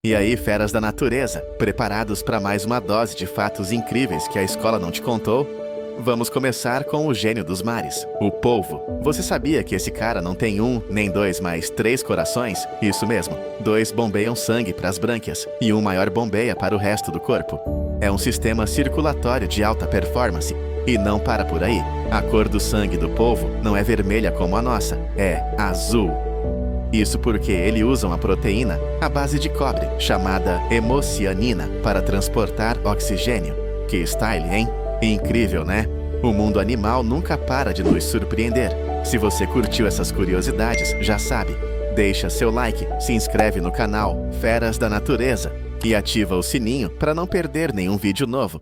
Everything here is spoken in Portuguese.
E aí, feras da natureza, preparados para mais uma dose de fatos incríveis que a escola não te contou? Vamos começar com o gênio dos mares, o polvo. Você sabia que esse cara não tem um, nem dois, mas três corações? Isso mesmo, dois bombeiam sangue para as brânquias e um maior bombeia para o resto do corpo. É um sistema circulatório de alta performance. E não para por aí. A cor do sangue do polvo não é vermelha como a nossa, é azul. Isso porque ele usa uma proteína à base de cobre, chamada hemocianina, para transportar oxigênio. Que style, hein? Incrível, né? O mundo animal nunca para de nos surpreender. Se você curtiu essas curiosidades, já sabe. Deixa seu like, se inscreve no canal Feras da Natureza e ativa o sininho para não perder nenhum vídeo novo.